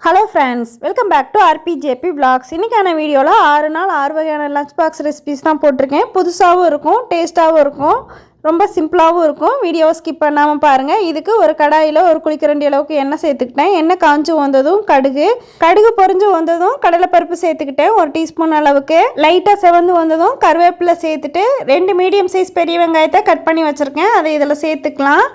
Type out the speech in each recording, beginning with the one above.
Hello friends, welcome back to RPJP vlogs. இன்றைக்கான வீடியோவில் 6 நாள் 6 வகையான லஞ்ச் பாக்ஸ் ரெசிபிஸ் தான் போட்டிருக்கேன். புதுசாகவும் இருக்கும், டேஸ்ட்டாகவும் இருக்கும், ரொம்ப சிம்பிளாகவும் இருக்கும். வீடியோவை ஸ்கிப் பண்ணாமல் பாருங்கள். இதுக்கு ஒரு கடாயில் ஒரு குளிக்கரண்டி அளவுக்கு எண்ணெய் சேர்த்துக்கிட்டேன். எண்ணெய் காஞ்சு வந்ததும் கடுகு பொரிஞ்சு வந்ததும் கடலைப்பருப்பு சேர்த்துக்கிட்டேன். 1 டீஸ்பூன் அளவுக்கு லைட்டாக செவந்து வந்ததும் கருவேப்பிலை சேர்த்துட்டு 2 மீடியம் சைஸ் பெரிய வெங்காயத்தை கட் பண்ணி வச்சுருக்கேன். அதை இதில் சேர்த்துக்கலாம்.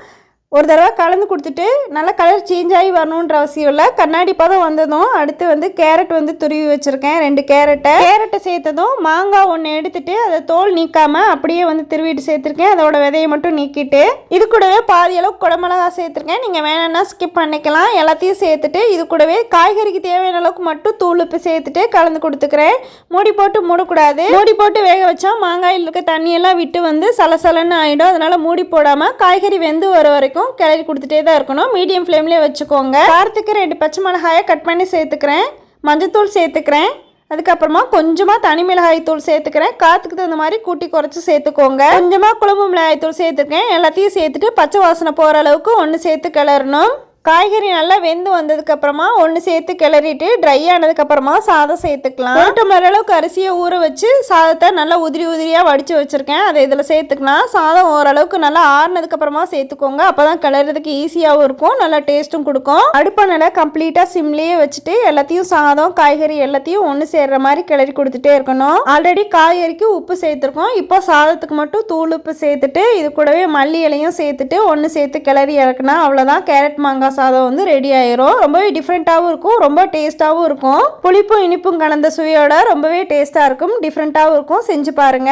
ஒரு தடவை கலந்து கொடுத்துட்டு நல்லா கலர் சேஞ்ச் ஆகி வரணுன்ற அவசியம் இல்லை. கண்ணாடி பதம் வந்ததும் அடுத்து கேரட் துருவி வச்சுருக்கேன். 2 கேரட்டை சேர்த்ததும் மாங்காய் 1 எடுத்துட்டு அதை தோல் நீக்காமல் அப்படியே திருவிட்டு சேர்த்துருக்கேன். அதோட விதையை மட்டும் நீக்கிட்டு இது கூடவே பாதி அளவுக்கு குடமிளகா சேர்த்துருக்கேன். நீங்கள் வேணும்னா ஸ்கிப் பண்ணிக்கலாம். எல்லாத்தையும் சேர்த்துட்டு இது கூடவே காய்கறிக்கு தேவையான அளவுக்கு மட்டும் தூள் உப்பு சேர்த்துட்டு கலந்து கொடுத்துக்கிறேன். மூடி போட்டு மூடக்கூடாது. மூடி போட்டு வேக வச்சா மாங்காயில் இருக்க தண்ணியெல்லாம் விட்டு சலசலன்னு ஆகிடும். அதனால் மூடி போடாமல் காய்கறி வெந்து வர வரைக்கும் கிளறி கொடுத்துட்டே தான் இருக்கணும். மீடியம் ஃப்ளேம்லேயே வச்சுக்கோங்க. காரத்துக்கு 2 பச்சை மிளகாயை கட் பண்ணி சேர்த்துக்கிறேன். மஞ்சத்தூள் சேர்த்துக்கிறேன். அதுக்கப்புறமா கொஞ்சமாக தனி மிளகாய் தூள் சேர்த்துக்கிறேன். காற்றுக்கு தகுந்த மாதிரி கூட்டி குறைச்சி சேர்த்துக்கோங்க. கொஞ்சமாக குழம்பு மிளகாய் தூள் சேர்த்துருக்கேன். எல்லாத்தையும் சேர்த்துட்டு பச்சை வாசனை போகிற அளவுக்கு 1 சேர்த்து கிளறணும். காய்கறி நல்லா வெந்து வந்ததுக்கப்புறமா 1 சேர்த்து கிளறிட்டு ட்ரை ஆனதுக்கப்புறமா சாதம் சேர்த்துக்கலாம். 1 டம்ளர் அளவுக்கு அரிசியை ஊற வச்சு சாதத்தை நல்லா உதிரியாக வடித்து வச்சுருக்கேன். அதை இதில் சேர்த்துக்கலாம். சாதம் ஓரளவுக்கு நல்லா ஆறுனதுக்கப்புறமா சேர்த்துக்கோங்க. அப்போ தான் கிளறதுக்கு ஈஸியாகவும் இருக்கும், நல்லா டேஸ்ட்டும் கொடுக்கும். அடுப்பை நல்லா கம்ப்ளீட்டாக சிம்லேயே வச்சுட்டு எல்லாத்தையும் சாதம் காய்கறி எல்லாத்தையும் 1 சேர்ற மாதிரி கிளறி கொடுத்துட்டே இருக்கணும். ஆல்ரெடி காய்கறிக்கு உப்பு சேர்த்துருக்கோம். இப்போ சாதத்துக்கு மட்டும் தூள் உப்பு சேர்த்துட்டு இது கூடவே மல்லி இலையும் சேர்த்துட்டு 1 சேர்த்து கிளறி இறக்குனா அவ்வளோதான். கேரட் மாங்காய் சாதம் ரெடி ஆயிரும். ரொம்பவே டிஃப்ரெண்ட்டாகவும் இருக்கும், ரொம்ப டேஸ்ட்டாகவும் இருக்கும். புளிப்பும் இனிப்பும் கலந்த சுவையோட ரொம்பவே டேஸ்ட்டாக இருக்கும், டிஃப்ரெண்ட்டாகவும் இருக்கும். செஞ்சு பாருங்க.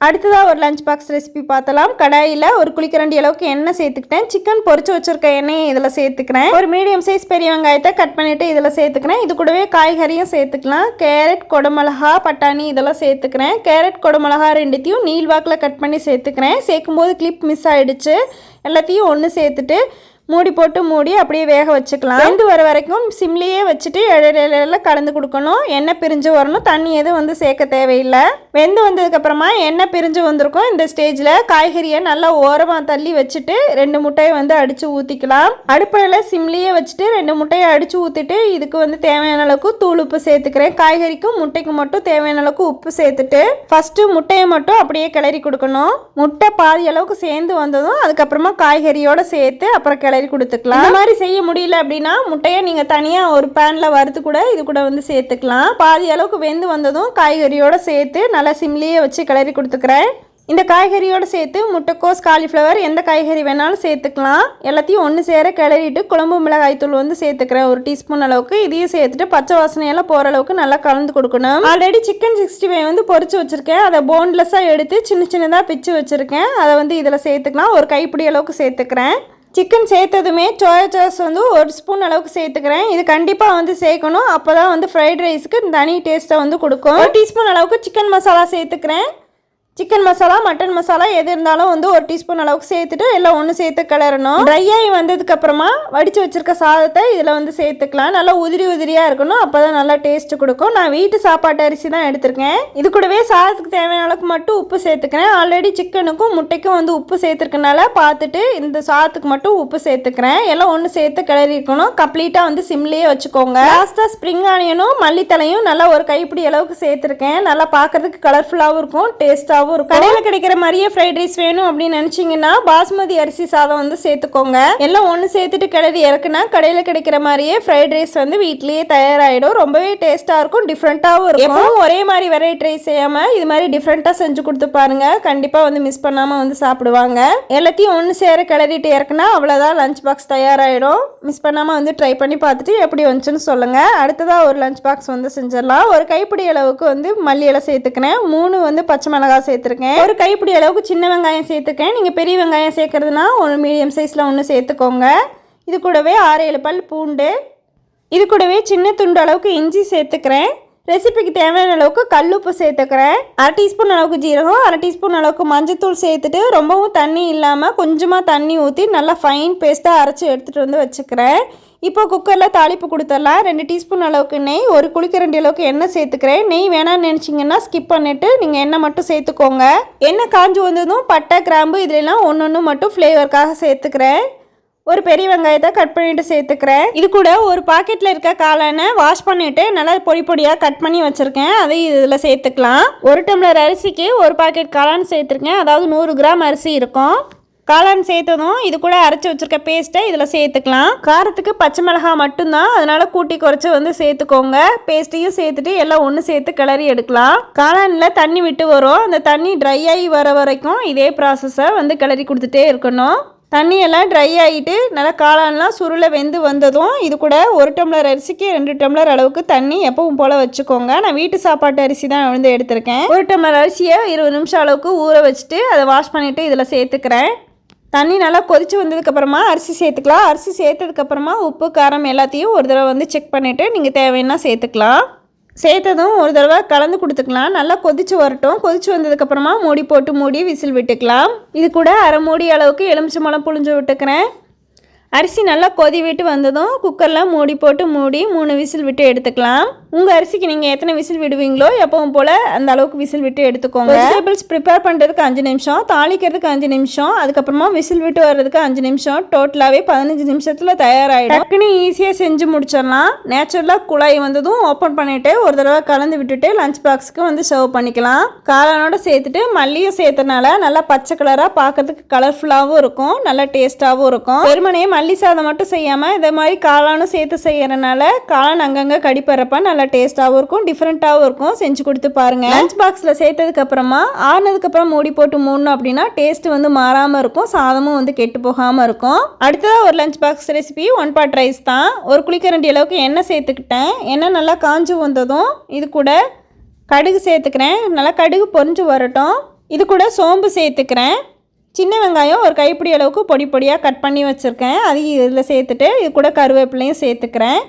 அடுத்ததாக ஒரு லஞ்ச் பாக்ஸ் ரெசிபி பார்த்தலாம். கடாயில் ஒரு குளிக்கரண்டி அளவுக்கு எண்ணெய் சேர்த்துக்கிட்டேன். சிக்கன் பொரிச்சு வச்சிருக்க எண்ணெயை இதில் சேர்த்துக்கிறேன். ஒரு மீடியம் சைஸ் பெரிய வெங்காயத்தை கட் பண்ணிவிட்டு இதில் சேர்த்துக்கிறேன். இது கூடவே காய்கறியும் சேர்த்துக்கலாம். கேரட் குடமிளகா பட்டாணி இதெல்லாம் சேர்த்துக்கிறேன். கேரட் குடமிளகா 2த்தையும் நீள்வாக்கில் கட் பண்ணி சேர்த்துக்கிறேன். சேர்க்கும்போது கிளிப் மிஸ் ஆகிடுச்சு. எல்லாத்தையும் 1 சேர்த்துட்டு மூடி போட்டு மூடி அப்படியே வேக வச்சுக்கலாம். வெந்து வர வரைக்கும் சிம்லேயே வச்சுட்டு இடையில கலந்து கொடுக்கணும். எண்ணெய் பிரிஞ்சு வரணும். தண்ணி எதுவும் சேர்க்க தேவையில்லை. வெந்து வந்ததுக்கப்புறமா எண்ணெய் பிரிஞ்சு வந்திருக்கும். இந்த ஸ்டேஜில் காய்கறியை நல்லா ஓரமாக தள்ளி வச்சுட்டு 2 முட்டையை அடித்து ஊற்றிக்கலாம். அடுப்பில் சிம்லேயே வச்சுட்டு 2 முட்டையை அடித்து ஊற்றிட்டு இதுக்கு தேவையான அளவுக்கு தூள் உப்பு சேர்த்துக்கிறேன். காய்கறிக்கும் முட்டைக்கும் மட்டும் தேவையான அளவுக்கு உப்பு சேர்த்துட்டு ஃபஸ்ட்டு முட்டையை மட்டும் அப்படியே கிளறி கொடுக்கணும். முட்டை பாதி அளவுக்கு சேர்ந்து வந்ததும் அதுக்கப்புறமா காய்கறியோடு சேர்த்து அப்புறம் கிளறி கொடுத்துக்கலாம். இந்த மாதிரி செய்ய முடியல அப்படின்னா முட்டையை நீங்கள் தனியாக ஒரு பேனில் வறுத்து கூட இது கூட சேர்த்துக்கலாம். பாதி அளவுக்கு வெந்து வந்ததும் காய்கறியோடு சேர்த்து நல்லா சிம்லேயே வச்சு கிளறி கொடுத்துக்கிறேன். இந்த காய்கறியோடு சேர்த்து முட்டைக்கோஸ் காலிஃப்ளவர் எந்த காய்கறி வேணாலும் சேர்த்துக்கலாம். எல்லாத்தையும் 1 சேர கிளறிட்டு குழம்பு மிளகாய் தூள் சேர்த்துக்கிறேன். 1 டீஸ்பூன் அளவுக்கு. இதையும் சேர்த்துட்டு பச்சை வாசனையெல்லாம் போகிற அளவுக்கு நல்லா கலந்து கொடுக்கணும். ஆல்ரெடி சிக்கன் 65 பொரிச்சு வச்சுருக்கேன். அதை போன்லெஸ்ஸாக எடுத்து சின்னதாக பிச்சு வச்சுருக்கேன். அதை இதில் சேர்த்துக்கலாம். ஒரு கைப்பிடி அளவுக்கு சேர்த்துக்கிறேன். சிக்கன் சேர்த்ததுமே சோயா சாஸ் 1 ஸ்பூன் அளவுக்கு சேர்த்துக்கிறேன். இது கண்டிப்பாக சேர்க்கணும். அப்போ தான் ஃப்ரைட் ரைஸுக்கு தனி டேஸ்ட்டை கொடுக்கும். 1 டீஸ்பூன் அளவுக்கு சிக்கன் மசாலா சேர்த்துக்கிறேன். சிக்கன் மசாலா மட்டன் மசாலா எது இருந்தாலும் 1 டீஸ்பூன் அளவுக்கு சேர்த்துட்டு எல்லாம் 1 சேர்த்து கிளறணும். ட்ரை ஆகி வந்ததுக்கப்புறமா வடித்து வச்சுருக்க சாதத்தை இதில் சேர்த்துக்கலாம். நல்லா உதிரியாக இருக்கணும். அப்போ தான் நல்லா டேஸ்ட்டு கொடுக்கும். நான் வீட்டு சாப்பாட்டு அரிசி தான் எடுத்திருக்கேன். இது கூடவே சாதத்துக்கு தேவையான அளவுக்கு மட்டும் உப்பு சேர்த்துக்கிறேன். ஆல்ரெடி சிக்கனுக்கும் முட்டைக்கும் உப்பு சேர்த்துருக்கனால பார்த்துட்டு இந்த சாதத்துக்கு மட்டும் உப்பு சேர்த்துக்கிறேன். எல்லாம் 1 சேர்த்து கிளறி இருக்கணும். கம்ப்ளீட்டாக சிம்லேயே வச்சுக்கோங்க. லாஸ்ட்டாக ஸ்ப்ரிங் ஆனியனும் மல்லித்தலையும் நல்லா ஒரு கைப்பிடி அளவுக்கு சேர்த்துருக்கேன். நல்லா பார்க்குறதுக்கு கலர்ஃபுல்லாகவும் இருக்கும், டேஸ்ட்டாகவும். கடையில் கிடைக்கிற மாதிரியே ஃப்ரைட் ரைஸ் வேணும் அப்படின்னு நினைச்சீங்கன்னா பாஸ்மதி அரிசி சாதம் சேர்த்துக்கோங்க. எல்லாம் 1 சேர்த்துட்டு கிளறி இறக்குனா கடையில் கிடைக்கிற மாதிரியே ஃப்ரைட் ரைஸ் வீட்லயே தயாராகிடும். ரொம்பவே டேஸ்ட்டாக இருக்கும், டிஃப்ரெண்ட்டாகவும் இருக்கும். ஒரே மாதிரி வெரைட்டி ரைஸ் செய்யாமல் இது மாதிரி டிஃப்ரெண்ட்டாக செஞ்சு கொடுத்து பாருங்க. கண்டிப்பாக மிஸ் பண்ணாமல் சாப்பிடுவாங்க. எல்லாத்தையும் 1 சேர கிளறிட்டு இறக்குனா அவ்வளோதான், லஞ்ச் பாக்ஸ் தயாராகிடும். மிஸ் பண்ணாமல் ட்ரை பண்ணி பார்த்துட்டு எப்படி வந்துச்சுன்னு சொல்லுங்கள். அடுத்ததாக ஒரு லஞ்ச் பாக்ஸ் செஞ்சிடலாம். ஒரு கைப்பிடி அளவுக்கு மல்லி இலை சேர்த்துக்கிறேன். 3 பச்சை மிளகாய் சேர்த்துருக்கேன். ஒரு கைப்பிடி அளவுக்கு சின்ன வெங்காயம் சேர்த்துக்கேன். நீங்கள் பெரிய வெங்காயம் சேர்க்கறதுனா 1 மீடியம் சைஸில் 1 சேர்த்துக்கோங்க. இது கூடவே 6-7 பல் பூண்டு, இது கூடவே சின்ன துண்டு அளவுக்கு இஞ்சி சேர்த்துக்கிறேன். ரெசிபிக்கு தேவையான அளவுக்கு கல்லுப்பு சேர்த்துக்கிறேன். 1/2 டீஸ்பூன் அளவுக்கு ஜீரகம், 1/2 டீஸ்பூன் அளவுக்கு மஞ்சத்தூள் சேர்த்துட்டு ரொம்பவும் தண்ணி இல்லாமல் கொஞ்சமாக தண்ணி ஊற்றி நல்லா ஃபைன் பேஸ்ட்டாக அரைச்சி எடுத்துகிட்டு வச்சுக்கிறேன். இப்போ குக்கரில் தாளிப்பு கொடுத்துடலாம். 2 டீஸ்பூன் அளவுக்கு நெய், 1 குளிக்கரண்டி அளவுக்கு எண்ணெய் சேர்த்துக்கிறேன். நெய் வேணான்னு நினச்சிங்கன்னா ஸ்கிப் பண்ணிவிட்டு நீங்கள் எண்ணெய் மட்டும் சேர்த்துக்கோங்க. எண்ணெய் காஞ்சி வந்ததும் பட்டை கிராம்பு இதெல்லாம் 1 மட்டும் ஃப்ளேவருக்காக சேர்த்துக்கிறேன். ஒரு பெரிய வெங்காயத்தை கட் பண்ணிட்டு சேர்த்துக்கிறேன். இது கூட ஒரு பாக்கெட்டில் இருக்க காளானை வாஷ் பண்ணிவிட்டு நல்லா பொடி பொடியாக கட் பண்ணி வச்சுருக்கேன். அதை இதில் சேர்த்துக்கலாம். 1 டம்ளர் அரிசிக்கு ஒரு பாக்கெட் காளான் சேர்த்துருக்கேன். அதாவது 100 கிராம் அரிசி இருக்கும். காளான் சேர்த்ததும் இது கூட அரைச்சி வச்சுருக்க பேஸ்ட்டை இதில் சேர்த்துக்கலாம். காரத்துக்கு பச்சை மிளகாய் மட்டும்தான், அதனால் கூட்டி குறைச்சி வந்து சேர்த்துக்கோங்க. பேஸ்ட்டையும் சேர்த்துட்டு எல்லாம் ஒன்று சேர்த்து கிளறி எடுக்கலாம். காளானில் தண்ணி விட்டு வரும். அந்த தண்ணி ட்ரை ஆகி வர வரைக்கும் இதே ப்ராசஸை வந்து கிளறி கொடுத்துட்டே இருக்கணும். தண்ணியெல்லாம் ட்ரை ஆகிட்டு நல்லா காளான்லாம் சுருளை வெந்து வந்ததும் இது கூட 1 டம்ளர் அரிசிக்கு 2 டம்ளர் அளவுக்கு தண்ணி எப்பவும் போல் வச்சுக்கோங்க. நான் வீட்டு சாப்பாட்டு அரிசி தான் வந்து எடுத்திருக்கேன். 1 டம்ளர் அரிசியை 20 நிமிஷம் அளவுக்கு ஊற வச்சுட்டு அதை வாஷ் பண்ணிவிட்டு இதில் சேர்த்துக்கிறேன். தண்ணி நல்லா கொதித்து வந்ததுக்கப்புறமா அரிசி சேர்த்துக்கலாம். அரிசி சேர்த்ததுக்கப்புறமா உப்பு காரம் எல்லாத்தையும் ஒரு தடவை வந்து செக் பண்ணிவிட்டு நீங்கள் தேவைன்னா சேர்த்துக்கலாம். சேர்த்ததும் ஒரு தடவை கலந்து கொடுத்துக்கலாம். நல்லா கொதித்து வரட்டும். கொதித்து வந்ததுக்கப்புறமா மூடி போட்டு மூடி விசில் விட்டுக்கலாம். இது கூட அரை மூடி அளவுக்கு எலுமிச்சம்பழம் புழிஞ்சு விட்டுக்கிறேன். அரிசி நல்லா கொதி விட்டு வந்ததும் குக்கரில் மூடி போட்டு மூடி 3 விசில் விட்டு எடுத்துக்கலாம். உங்கள் அரிசிக்கு நீங்கள் எத்தனை விசில் விடுவீங்களோ எப்பவும் போல் அந்த அளவுக்கு விசில் விட்டு எடுத்துக்கோங்க. வெஜிடபிள்ஸ் ப்ரிப்பேர் பண்ணுறதுக்கு 5 நிமிஷம், தாளிக்கிறதுக்கு 5 நிமிஷம், அதுக்கப்புறமா விசில் விட்டு வர்றதுக்கு 5 நிமிஷம், டோட்டலாகவே 15 நிமிஷத்தில் தயாராகிடும். டக்குன்னு ஈஸியாக செஞ்சு முடிச்சிடலாம். நேச்சுரலாக குழாய் வந்ததும் ஓப்பன் பண்ணிவிட்டு ஒரு தடவை கலந்து விட்டுட்டு லஞ்ச் பாக்ஸுக்கு வந்து சர்வ் பண்ணிக்கலாம். காளானோட சேர்த்துட்டு மல்லியும் சேர்த்தனால நல்லா பச்சை கலராக பார்க்கறதுக்கு கலர்ஃபுல்லாகவும் இருக்கும், நல்லா டேஸ்ட்டாகவும் இருக்கும். வெறுமனையே மல்லி சாதம் மட்டும் செய்யாமல் இதே மாதிரி காளானும் சேர்த்து செய்யறதுனால காளான் அங்கங்கே கடிப்பறப்ப நல்லா டேஸ்ட்டாகவும் இருக்கும், டிஃப்ரெண்ட்டாகவும் இருக்கும். செஞ்சு கொடுத்து பாருங்கள். லஞ்ச் பாக்ஸில் சேர்த்ததுக்கப்புறமா ஆறுனதுக்கப்புறம் மூடி போட்டு மூடணும் அப்படின்னா டேஸ்ட் வந்து மாறாமல் இருக்கும், சாதமும் வந்து கெட்டு போகாமல் இருக்கும். அடுத்ததாக ஒரு lunch box recipe 1 pot rice தான். ஒரு குளிக்கரண்டி அளவுக்கு எண்ணெய் சேர்த்துக்கிட்டேன். எண்ணெய் நல்லா காஞ்சு வந்ததும் இது கூட கடுகு சேர்த்துக்கிறேன். நல்லா கடுகு பொரிஞ்சு வரட்டும். இது கூட சோம்பு சேர்த்துக்கிறேன். சின்ன வெங்காயம் ஒரு கைப்பிடி அளவுக்கு பொடி பொடியாக கட் பண்ணி வச்சுருக்கேன். அதையும் இதில் சேர்த்துட்டு இது கூட கருவேப்பிலையும் சேர்த்துக்கிறேன்.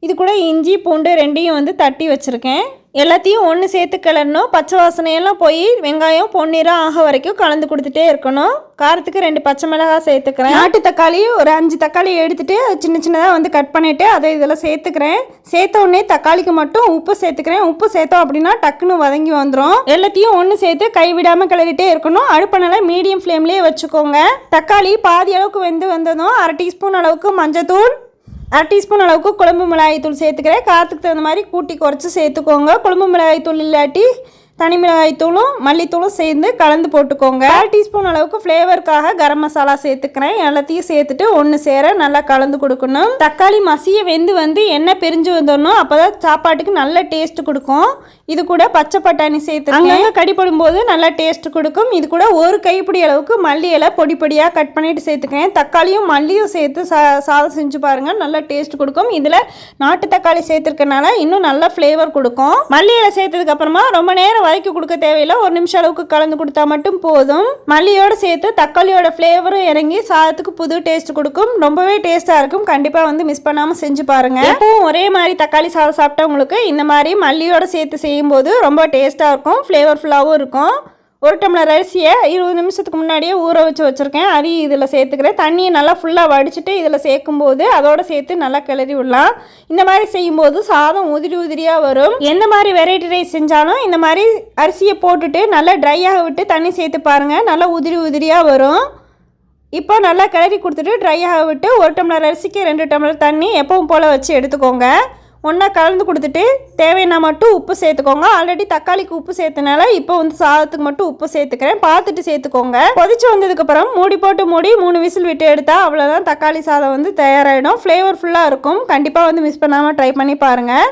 இது கூட இஞ்சி பூண்டு 2ஐயும் வந்து தட்டி வச்சுருக்கேன். எல்லாத்தையும் ஒன்று சேர்த்து கிளறணும். பச்சை வாசனையெல்லாம் போய் வெங்காயம் பொன்னிறம் ஆக வரைக்கும் கலந்து கொடுத்துட்டே இருக்கணும். காரத்துக்கு 2 பச்சை மிளகாய் சேர்த்துக்கிறேன். நாட்டு தக்காளி ஒரு 5 தக்காளி எடுத்துகிட்டு சின்ன சின்னதாக வந்து கட் பண்ணிவிட்டு அதை இதில் சேர்த்துக்கிறேன். சேர்த்த உடனே தக்காளிக்கு மட்டும் உப்பு சேர்த்துக்கிறேன். உப்பு சேர்த்தோம் அப்படின்னா டக்குன்னு வதங்கி வந்துடும். எல்லாத்தையும் ஒன்று சேர்த்து கைவிடாமல் கிளறிட்டே இருக்கணும். அடுப்பை நல்லா மீடியம் ஃப்ளேம்லேயே வச்சுக்கோங்க. தக்காளி பாதி அளவுக்கு வெந்து வந்ததும் 1/2 டீஸ்பூன் அளவுக்கு மஞ்சத்தூள், 1/2 டீஸ்பூன் அளவுக்கு குழம்பு மிளகாய்த்தூள் சேர்த்துக்கிறேன். காரத்துக்கு தகுந்த மாதிரி கூட்டி குறைச்சி சேர்த்துக்கோங்க. குழம்பு மிளகாய்த்தூள் இல்லாட்டி தனி மிளகாய்த்தூளும் மல்லித்தூளும் சேர்ந்து கலந்து போட்டுக்கோங்க. 1/2 டீஸ்பூன் அளவுக்கு ஃப்ளேவருக்காக கரம் மசாலா சேர்த்துக்கிறேன். எல்லாத்தையும் சேர்த்துட்டு ஒன்று சேர நல்லா கலந்து கொடுக்கணும். தக்காளி மசிய வெந்து வந்து எண்ணெய் பிரிஞ்சு வந்துடணும். அப்போ தான் சாப்பாட்டுக்கு நல்ல டேஸ்ட் கொடுக்கும். இது கூட பச்சை பட்டாணி சேர்த்துருக்கேன். கடிப்படும் போது நல்லா டேஸ்ட் கொடுக்கும். இது கூட ஒரு கைப்பிடி அளவுக்கு மல்லி இலை பொடி பொடியாக கட் பண்ணிட்டு சேர்த்துக்கிறேன். தக்காளியும் மல்லியும் சேர்த்து சாதம் செஞ்சு பாருங்கள், நல்லா டேஸ்ட் கொடுக்கும். இதில் நாட்டு தக்காளி சேர்த்துருக்கனால இன்னும் நல்லா ஃப்ளேவர் கொடுக்கும். மல்லி இலை சேர்த்ததுக்கு அப்புறமா ரொம்ப நேரம் வதக்கி கொடுக்க தேவையில்லை. 1 நிமிஷம் அளவுக்கு கலந்து கொடுத்தா மட்டும் போதும். மல்லியோடு சேர்த்து தக்காளியோட ஃப்ளேவரும் இறங்கி சாதத்துக்கு புது டேஸ்ட் கொடுக்கும். ரொம்பவே டேஸ்ட்டாக இருக்கும். கண்டிப்பாக வந்து மிஸ் பண்ணாமல் செஞ்சு பாருங்கள். எப்பவும் ஒரே மாதிரி தக்காளி சாதம் சாப்பிட்டவங்களுக்கு இந்த மாதிரி மல்லியோட சேர்த்து செய்யும்போது ரொம்ப டேஸ்ட்டாக இருக்கும், ஃப்ளேவர்ஃபுல்லாகவும் இருக்கும். 1 டம்ளர் அரிசியை 20 நிமிஷத்துக்கு முன்னாடியே ஊற வச்சுருக்கேன். அதையும் இதில் சேர்த்துக்கிறேன். தண்ணியை நல்லா ஃபுல்லாக வடிச்சிட்டு இதில் சேர்க்கும்போது அதோடு சேர்த்து நல்லா கிளறி விடலாம். இந்த மாதிரி செய்யும்போது சாதம் உதிரி உதிரியாக வரும். எந்த மாதிரி வெரைட்டி ரைஸ் செஞ்சாலும் இந்த மாதிரி அரிசியை போட்டுட்டு நல்லா ட்ரையாக விட்டு தண்ணி சேர்த்து பாருங்கள், நல்லா உதிரி உதிரியாக வரும். இப்போ நல்லா கிளறி கொடுத்துட்டு ட்ரையாக விட்டு 1 டம்ளர் அரிசிக்கு 2 டம்ளர் தண்ணி எப்பவும் போல் வச்சு எடுத்துக்கோங்க. ஒன்றா கலந்து கொடுத்துட்டு தேவைன்னா மட்டும் உப்பு சேர்த்துக்கோங்க. ஆல்ரெடி தக்காளிக்கு உப்பு சேர்த்தனால இப்போ வந்து சாதத்துக்கு மட்டும் உப்பு சேர்த்துக்கிறேன். பார்த்துட்டு சேர்த்துக்கோங்க. கொதிச்சு வந்ததுக்கப்புறம் மூடி போட்டு மூடி 3 விசில் விட்டு எடுத்தால் அவ்வளோதான், தக்காளி சாதம் வந்து தயாராகிடும். ஃப்ளேவர்ஃபுல்லாக இருக்கும். கண்டிப்பாக வந்து மிஸ் பண்ணாமல் ட்ரை பண்ணி பாருங்கள்.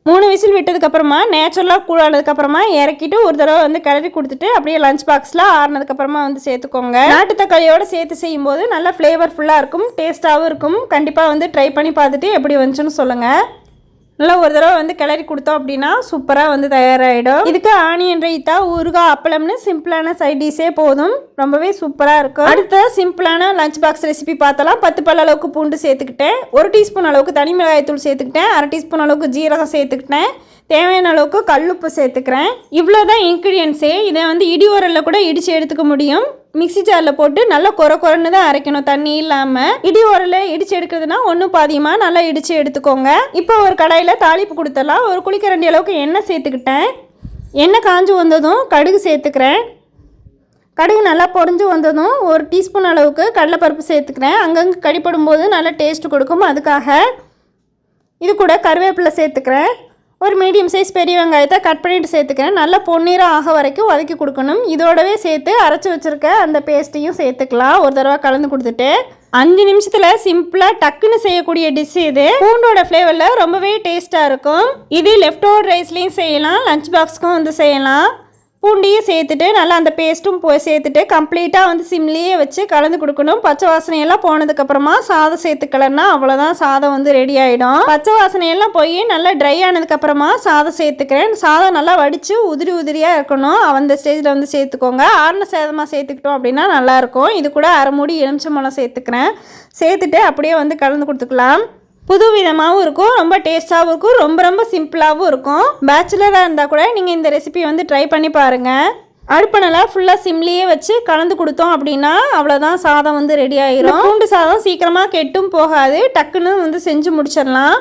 3 விசில் விட்டதுக்கப்புறமா நேச்சுரலாக கூழானதுக்கப்புறமா இறக்கிட்டு ஒரு தடவை வந்து கிளறி கொடுத்துட்டு அப்படியே லஞ்ச் பாக்ஸில் ஆறுனதுக்கப்புறமா வந்து சேர்த்துக்கோங்க. நாட்டு தக்காளியோடு சேர்த்து செய்யும்போது நல்லா ஃப்ளேவர்ஃபுல்லாக இருக்கும், டேஸ்ட்டாகவும் இருக்கும். கண்டிப்பாக வந்து ட்ரை பண்ணி பார்த்துட்டு எப்படி வந்துச்சுன்னு சொல்லுங்கள். நல்லா ஒரு தடவை வந்து கிளறி கொடுத்தோம் அப்படின்னா சூப்பராக வந்து தயாராகிடும். இதுக்கு ஆனியன் ரைத்தா, ஊறுகாய், அப்பளம்னு சிம்பிளான சைட் டிஷ்ஷே போதும். ரொம்பவே சூப்பராக இருக்கும். அடுத்த சிம்பிளான லஞ்ச் பாக்ஸ் ரெசிபி பார்த்தலாம். 10 பல் அளவுக்கு பூண்டு சேர்த்துக்கிட்டேன். 1 டீஸ்பூன் அளவுக்கு தனி மிளகாய்த்தூள் சேர்த்துக்கிட்டேன். 1/2 டீஸ்பூன் அளவுக்கு ஜீரகம் சேர்த்துக்கிட்டேன். தேவையான அளவுக்கு கல்லுப்பு சேர்த்துக்கிறேன். இவ்வளோதான் இன்க்ரீடியன்ஸே. இதை வந்து இடி உரலில் கூட இடித்து எடுத்துக்க முடியும். மிக்சி ஜாரில் போட்டு நல்லா கொரன்னு தான் அரைக்கணும், தண்ணி இல்லாமல். இடி உரலில் இடித்து எடுக்கிறதுனா ஒன்றும் பாதியமாக நல்லா இடித்து எடுத்துக்கோங்க. இப்போ ஒரு கடாயில் தாளிப்பு கொடுத்துடலாம். ஒரு குளிக்கரண்டி அளவுக்கு எண்ணெய் சேர்த்துக்கிட்டேன். எண்ணெய் காஞ்சு வந்ததும் கடுகு சேர்த்துக்கிறேன். கடுகு நல்லா பொரிஞ்சு வந்ததும் 1 டீஸ்பூன் அளவுக்கு கடலைப்பருப்பு சேர்த்துக்கிறேன். அங்கங்கே கடிப்படும் போது நல்லா டேஸ்ட் கொடுக்கும், அதுக்காக. இது கூட கருவேப்பிலை சேர்த்துக்கிறேன். ஒரு மீடியம் சைஸ் பெரிய வெங்காயத்தை கட் பண்ணிவிட்டு சேர்த்துக்கிறேன். நல்லா பொன்னிறம் ஆக வரைக்கும் வதக்கி கொடுக்கணும். இதோடவே சேர்த்து அரைச்சி வச்சுருக்க அந்த பேஸ்ட்டையும் சேர்த்துக்கலாம். ஒரு தடவை கலந்து கொடுத்துட்டு 5 நிமிஷத்தில் சிம்பிளாக டக்குன்னு செய்யக்கூடிய டிஷ் இது. பூண்டோட ஃப்ளேவரில் ரொம்பவே டேஸ்ட்டாக இருக்கும். இது லெஃப்ட் ஓவர் ரைஸ்லேயும் செய்யலாம், லஞ்ச் பாக்ஸ்க்கும் வந்து செய்யலாம். பூண்டையும் சேர்த்துட்டு நல்லா அந்த பேஸ்ட்டும் சேர்த்துட்டு கம்ப்ளீட்டாக வந்து சிம்லேயே வச்சு கலந்து கொடுக்கணும். பச்சை வாசனையெல்லாம் போனதுக்கப்புறமா சாதம் சேர்த்துக்கலன்னா அவ்வளோதான், சாதம் வந்து ரெடி ஆகிடும். பச்சை வாசனையெல்லாம் போய் நல்லா ட்ரை ஆனதுக்கப்புறமா சாதம் சேர்த்துக்கிறேன். சாதம் நல்லா வடித்து உதிரியாக இருக்கணும். அந்த ஸ்டேஜில் வந்து சேர்த்துக்கோங்க. ஆறுன சாதமாக சேர்த்துக்கிட்டோம் அப்படின்னா நல்லாயிருக்கும். இது கூட அரை மூடி எலுமிச்சம்பழம் சேர்த்துக்கிறேன். சேர்த்துட்டு அப்படியே வந்து கலந்து கொடுத்துக்கலாம். புது விதமாகவும் இருக்கும், ரொம்ப டேஸ்ட்டாகவும் இருக்கும், ரொம்ப சிம்பிளாகவும் இருக்கும். பேச்சுலராக இருந்தால் கூட நீங்கள் இந்த ரெசிபி வந்து ட்ரை பண்ணி பாருங்கள். அடுப்பை நல்லா ஃபுல்லாக சிம்லேயே வச்சு கலந்து கொடுத்தோம் அப்படின்னா அவ்வளோதான், சாதம் வந்து ரெடி ஆகிரும். பூண்டு சாதம் சீக்கிரமாக கெட்டும் போகாது, டக்குன்னு வந்து செஞ்சு முடிச்சிடலாம்.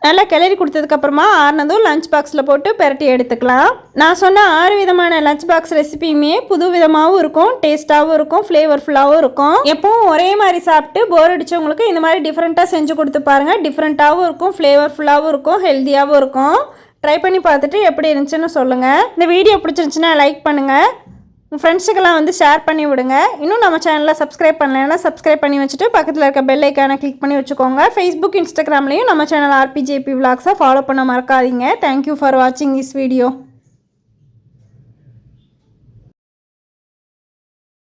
நல்லா கிளறி கொடுத்ததுக்கப்புறமா ஆறுனதும் லஞ்ச் பாக்ஸில் போட்டு பெரட்டி எடுத்துக்கலாம். நான் சொன்ன 6 விதமான லஞ்ச் பாக்ஸ் ரெசிபியுமே புது விதமாகவும் இருக்கும், டேஸ்ட்டாகவும் இருக்கும், ஃப்ளேவர்ஃபுல்லாகவும் இருக்கும். எப்பவும் ஒரே மாதிரி சாப்பிட்டு போர் அடித்தவங்களுக்கு இந்த மாதிரி டிஃப்ரெண்ட்டாக செஞ்சு கொடுத்து பாருங்கள். டிஃப்ரெண்ட்டாகவும் இருக்கும், ஃப்ளேவர்ஃபுல்லாகவும் இருக்கும், ஹெல்த்தியாகவும் இருக்கும். ட்ரை பண்ணி பார்த்துட்டு எப்படி இருந்துச்சுன்னு சொல்லுங்கள். இந்த வீடியோ பிடிச்சிருந்துச்சுன்னா லைக் பண்ணுங்கள், உங்கள் ஃப்ரெண்ட்ஸுக்கெல்லாம் வந்து ஷேர் பண்ணி விடுங்க. இன்னும் நம்ம சேனலில் சப்ஸ்கிரைப் பண்ணலைன்னா சப்ஸ்கிரைப் பண்ணி வச்சுட்டு பக்கத்தில் இருக்க பெல் ஐக்கானை கிளிக் பண்ணி வச்சுக்கோங்க. ஃபேஸ்புக், இன்ஸ்டாகிராம்லேயும் நம்ம சேனல் RPJP Vlogsஸை ஃபாலோ பண்ண மறக்காதீங்க. தேங்க்யூ ஃபார் வாட்சிங் திஸ் வீடியோ.